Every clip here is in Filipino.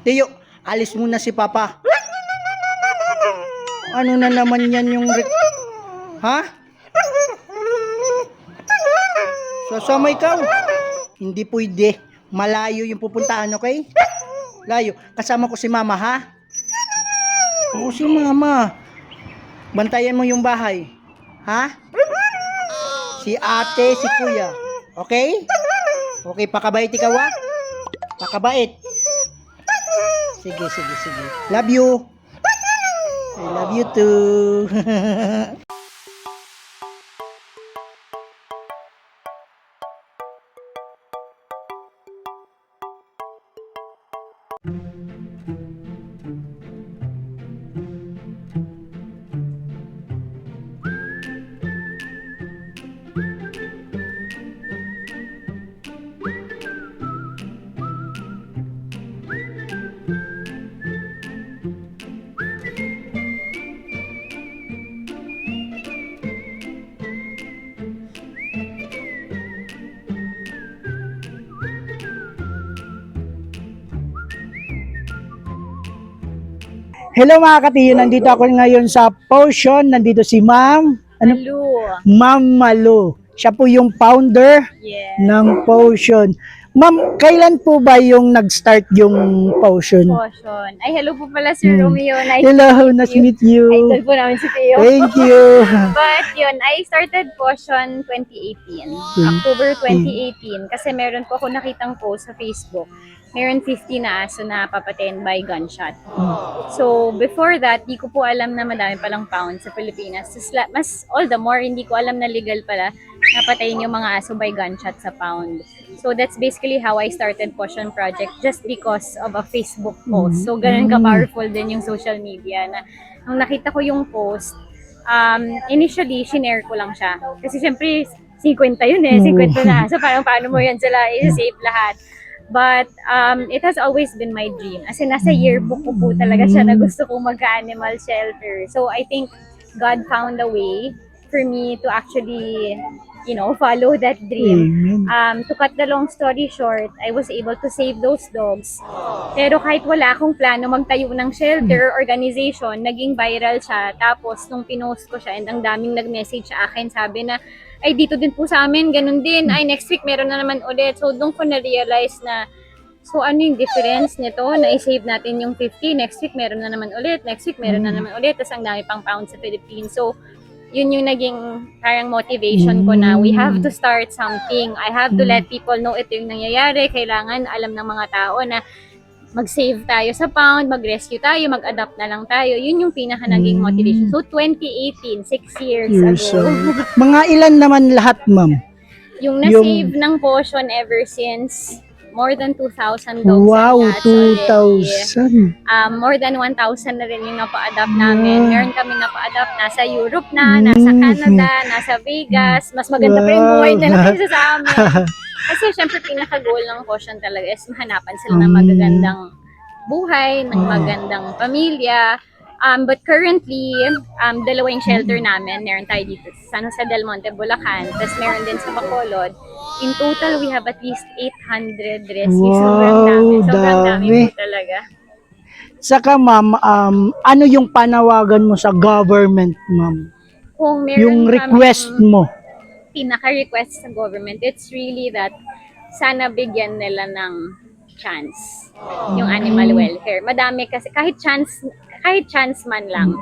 Tiyo, alis muna si Papa. Ano na naman yan yung... Ha? Sasama ikaw? Hindi pwede. Malayo yung pupuntaan, okay? Layo. Kasama ko si Mama, ha? Oo, si Mama. Bantayan mo yung bahay. Ha? Si ate, si kuya. Okay? Okay, pakabait ikaw, ha? Pakabait. Sige. Love you. I love you too. Hello mga katiyo, nandito ako ngayon sa Potion. Nandito si Ma'am Malu. Ma'am Malu. Siya po yung founder ng Potion. Ma'am, kailan po ba yung nag-start yung Potion? Potion. Ay, hello po pala Sir Romeo. Hello, nice to meet you. Idol po namin si Theo. Thank you. But yun, I started Potion 2018. October 2018. Kasi meron po ako nakitang post sa Facebook. Meron 50 na aso na papatayin by gunshot. So, before that, di ko po alam na madami palang pound sa Pilipinas. Mas all the more, hindi ko alam na legal pala napatayin yung mga aso by gunshot sa pound. So, that's basically how I started Potion Project, just because of a Facebook post. So, ganun ka-powerful din yung social media na nung nakita ko yung post, initially, shinare ko lang siya. Kasi syempre, 50 yun eh, 50 na. So, parang paano mo yan sila i-save lahat. But it has always been my dream. As in, nasa yearbook ko po talaga siya na gusto kong magka-animal shelter. So I think God found a way for me to actually, follow that dream. To cut the long story short, I was able to save those dogs. Pero kahit wala akong plano magtayo ng shelter organization, naging viral siya. Tapos nung pinost ko siya and ang daming nag-message sa akin, sabi na, ay dito din po sa amin, ganun din. Ay next week meron na naman ulit. So doon ko na-realize na, so ano yung difference nito? Na i-save natin yung 50, next week meron na naman ulit, next week meron na naman ulit, tapos ang dami pang pound sa Philippines. So yun yung naging parang motivation ko na we have to start something. I have to let people know ito yung nangyayari. Kailangan alam ng mga tao na mag-save tayo sa pound, mag-rescue tayo, mag-adapt na lang tayo. Yun yung pinaka naging motivation. So 2018, 6 years ago. Mga ilan naman lahat, ma'am? Yung na-save ng Potion ever since, more than 2,000 dogs. Wow, 2,000. More than 1,000 na rin yung napa-adapt namin. Meron kami napa-adapt, nasa Europe na, nasa Canada, nasa Vegas. Mas maganda pa yung buhay nila kaysa sa amin. Kasi syempre pinaka-goal ng Potion talaga is mahanapan sila ng magagandang buhay, ng magandang pamilya. But currently, dalawa yung shelter namin. Meron tayo dito sa San Jose del Monte, Bulacan. Tapos meron din sa Bacolod. In total, we have at least 800 rescues. Wow, sobrang dami po talaga. Saka ma'am, ano yung panawagan mo sa government, ma'am? Kung meron Yung request mo. Pinaka-request sa government, it's really that sana bigyan nila ng chance yung animal welfare. Madami kasi, kahit chance man lang,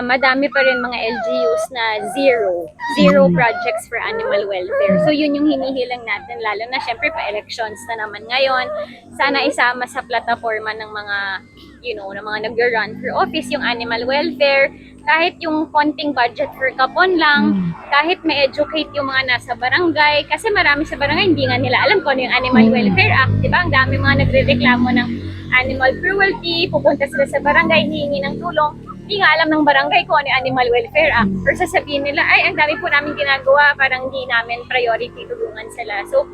madami pa rin mga LGUs na zero projects for animal welfare. So yun yung hinihilang natin, lalo na syempre pa-elections na naman ngayon. Sana isama sa plataforma ng mga ng mga nag-run for office yung animal welfare, kahit yung konting budget for kapon lang, kahit ma-educate yung mga nasa barangay, kasi marami sa barangay hindi nga nila alam kung ano yung Animal Welfare Act, di ba? Ang dami mga nagre-reklamo ng animal cruelty, pupunta sila sa barangay, hihingi ng tulong, hindi nga alam ng barangay kung ano yung Animal Welfare Act, or sasabihin nila, ay, ang dami po namin ginagawa, parang hindi namin priority tulungan sila. So,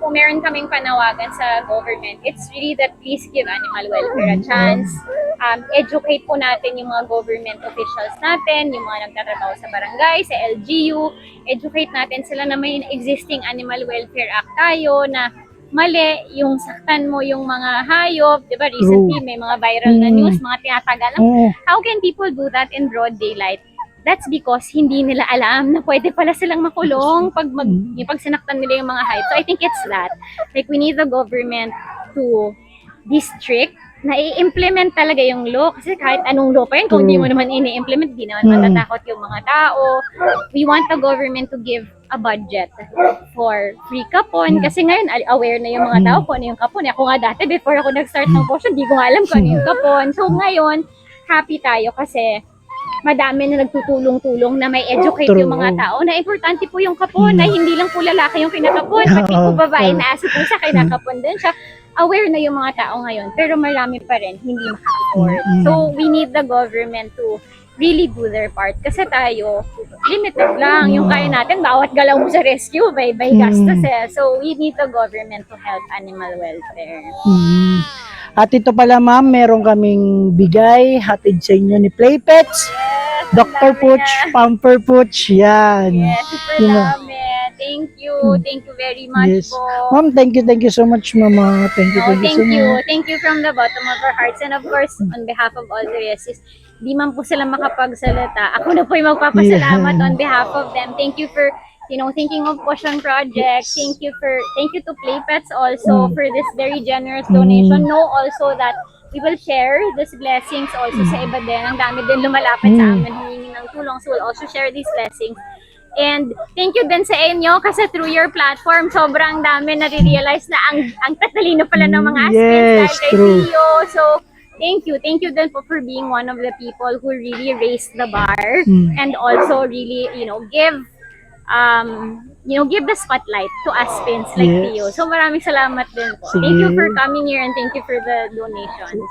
kung meron kaming panawagan sa government, it's really that please give animal welfare a chance. Educate po natin yung mga government officials natin, yung mga nagtatrabaho sa barangay, sa LGU. Educate natin sila na may existing Animal Welfare Act tayo na mali, yung saktan mo yung mga hayop, di ba? Recently, may mga viral na news, mga tinatagalan. Oo. How can people do that in broad daylight? That's because hindi nila alam na pwede pala silang makulong pag sinaktan nila yung mga hayop. So I think it's that. Like, we need the government to be strict na i-implement talaga yung law. Kasi kahit anong law pa yun, kung hindi mo naman ini-implement, di naman matatakot yung mga tao. We want the government to give a budget for free kapon. Kasi ngayon, aware na yung mga tao kung ano yung kapon. Ako nga dati, before ako nag-start ng potion, di ko nga alam kung ano yung kapon. So ngayon, happy tayo kasi madami na nagtutulong-tulong na may educate yung mga tao na importante po yung kapon, na hindi lang po lalaki yung kinakapon, pati po babae na aso po siya, kinakapon din siya. Aware na yung mga tao ngayon, pero marami pa rin hindi maka-afford. So, we need the government to really do their part. Kasi tayo, limited lang. Yung kaya natin, bawat galaw mo sa rescue, by gastos eh. So, we need the government to help animal welfare. At ito pala ma'am, meron kaming bigay, hatid sa inyo ni Playpets, Dr. Pooch, Pamper Pooch, yan. Yes, super dami. Thank you. Thank you very much Yes. po. Ma'am, thank you so much, mama. Thank you, No, thank you so much. Thank you from the bottom of our hearts. And of course, on behalf of all the rescues, di man po sila makapagsalita. Ako na po yung magpapasalamat on behalf of them. Thank you for, thinking of Potion Project. Thank you to Playpets also for this very generous donation. Know also that we will share these blessings also sa iba din. Ang dami din lumalapit sa amin, humingi ng tulong. So we'll also share these blessings. And thank you din sa inyo kasi through your platform, sobrang dami na-realize na ang tatalino pala ng mga aspirants dahil kay Theo. So, thank you din po for being one of the people who really raised the bar and also really, give the spotlight to aspirants like Theo. So, maraming salamat din po. Thank you for coming here and thank you for the donations.